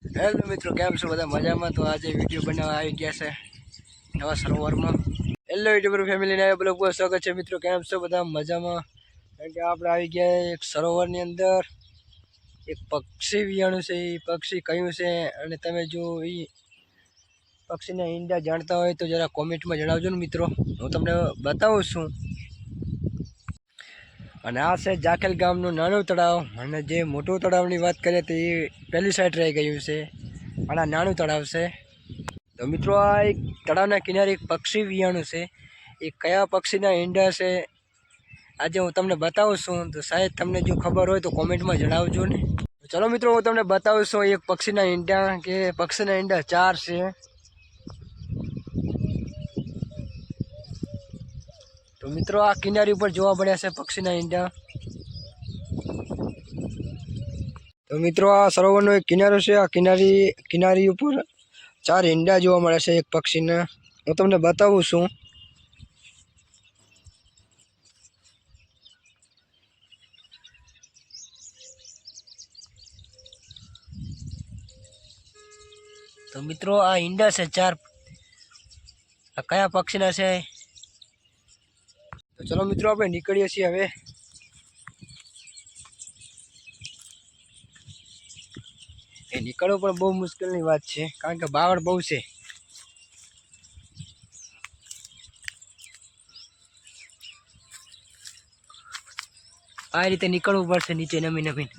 Hello મિત્રો, કેમ છો બધા? મજામાં? તો આજે વિડીયો બનાવવા આવી ગયા છે નવા સરોવરમાં. હેલો યુટ્યુબર ફેમિલીને બ્લોગ પર સ્વાગત છે. મિત્રો કેમ છો બધા? મજામાં? કારણ કે આપણે આવી ગયા એક સરોવરની અંદર. એક પક્ષી વિયાણું છે. એ પક્ષી કયું છે અને તમે જો એ પક્ષીના ઈંડા જાણતા હોય તો જરા કોમેન્ટમાં જણાવજો ને મિત્રો. હું તમને બતાવું છું. અને આ છે જાખેલ ગામનું નાનું તળાવ. અને જે મોટું તળાવની વાત કરીએ તો એ પહેલી સાઈડ રહી ગયું છે. અને આ નાનું તળાવ છે. તો મિત્રો, આ એક તળાવના કિનારે એક પક્ષી વિયાણું છે. એ કયા પક્ષીના ઈંડા છે આજે હું તમને બતાવું છું. તો શાયદ તમને જો ખબર હોય તો કોમેન્ટમાં જણાવજો ને. ચલો મિત્રો, હું તમને બતાવું છું એક પક્ષીના ઈંડા, કે પક્ષીના ઈંડા 4 છે. તો મિત્રો, આ કિનારી ઉપર જોવા મળ્યા છે પક્ષીના ઈંડા. તો મિત્રો, આ સરોવરનો એક કિનારો છે. આ કિનારી ઉપર 4 ઈંડા જોવા મળે છે એક પક્ષીના. હું તમને બતાવું છું. તો મિત્રો, આ ઈંડા છે 4. આ કયા પક્ષીના છે? તો ચલો મિત્રો, આપણે નીકળીએ છીએ હવે. એ નીકળવું પણ બહુ મુશ્કેલની વાત છે, કારણ કે બાવળ બહુ છે. આ રીતે નીકળવું પડશે નીચે નમી.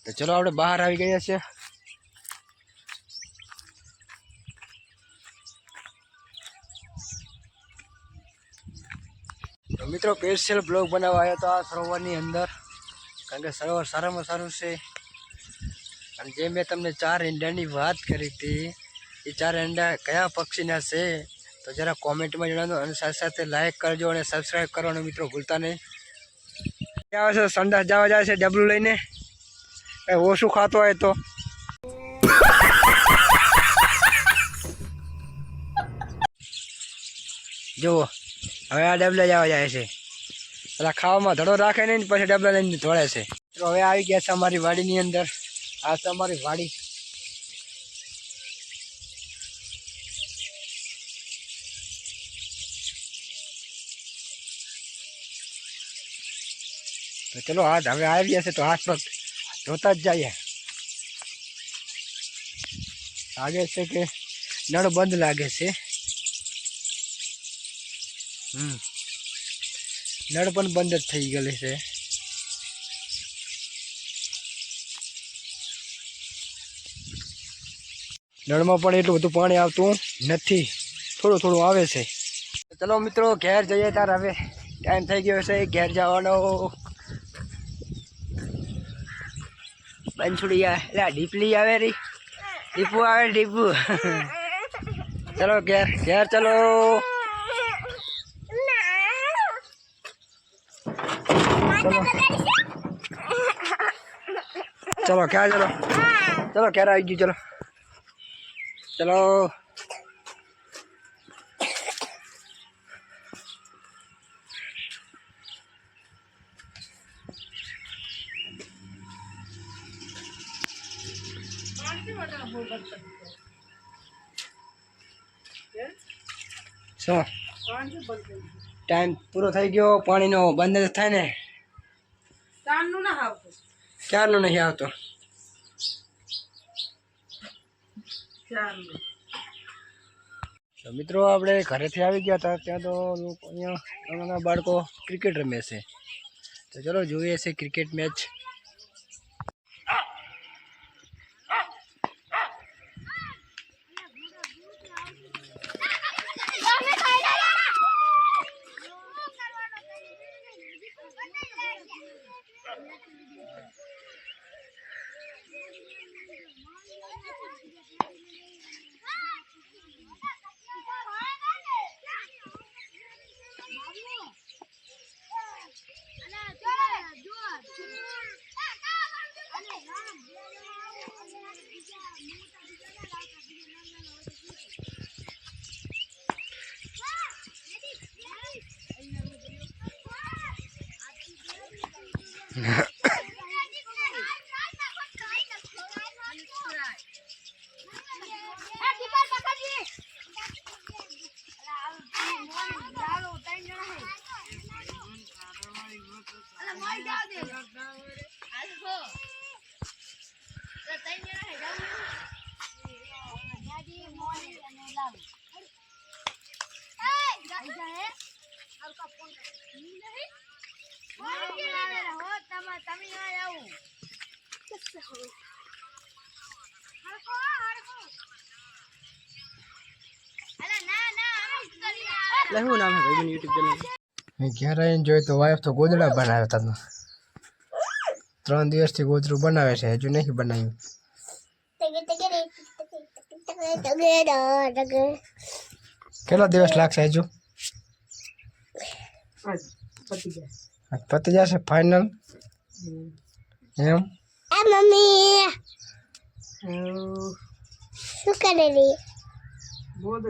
તો ચલો, આપણે બહાર આવી ગયા છે. તો મિત્રો, સ્પેશિયલ બ્લોગ બનાવવા આવ્યો તો આ સરોવરની અંદર, કારણ કે સરોવર સારામાં સારું છે. અને જે મેં તમને 4 ઈંડાની વાત કરી હતી, એ 4 ઈંડા કયા પક્ષીના છે તો જરા કોમેન્ટમાં જણાવજો. અને સાથે સાથે લાઈક કરજો અને સબસ્ક્રાઈબ કરવાનું મિત્રો ભૂલતા નહીં. ક્યાં આવે છે? સંડાસ જવા જાય છે ડબલું લઈને. કઈ ઓછું ખાતો હોય તો જુઓ, હવે આ ડબલા જવા જાય છે. પેલા ખાવામાં ધડો રાખે નહીં, પછી ડબલા લઈને ધોળે છે. તો હવે આવી ગયા છે અમારી વાડીની અંદર. આ છે અમારી વાડી. તો ચલો, હાથ હવે આવી ગયા છે તો હાથ પગ ધોતા જ જઈએ. લાગે છે કે નળ બંધ લાગે છે. નળ પણ બંધ જ થઈ ગયેલી છે. નળમાં પણ એટલું બધું પાણી આવતું નથી, થોડું થોડું આવે છે. ચલો મિત્રો, ઘેર જઈએ તાર. હવે ટાઈમ થઈ ગયો છે ઘેર જવાનો. બંછુડી એટલે ડીપલી આવે રી, ડીપુ આવે ડીપુ. ચલો ઘેર ચલો. ચલો ક્યાં? ચલો ક્યારે આવી ગયું? ચલો. શું ટાઈમ પૂરો થઈ ગયો? પાણીનો બંધ થાય ને? ક્યારનો નહીં આવતો. મિત્રો, આપણે ઘરેથી આવી ગયા હતા. ત્યાં તો અહીંયા નાના બાળકો ક્રિકેટ રમે છે. તો ચલો જોઈએ છે ક્રિકેટ મેચ. શું નામ છે ભાઈ યુટ્યુબ ચેનલ? ઘેર આવીને જોયું તો વાઈફ તો ગોદડા બનાવ્યા હતા. 3 દિવસથી ગોદડું બનાવે છે, હજુ નહીં બનાવ્યું. કેટલો દિવસ લાગશે હજુ? પતી જશે ફાઇનલ એમ? મમ્મી શું કરેલી? બોલ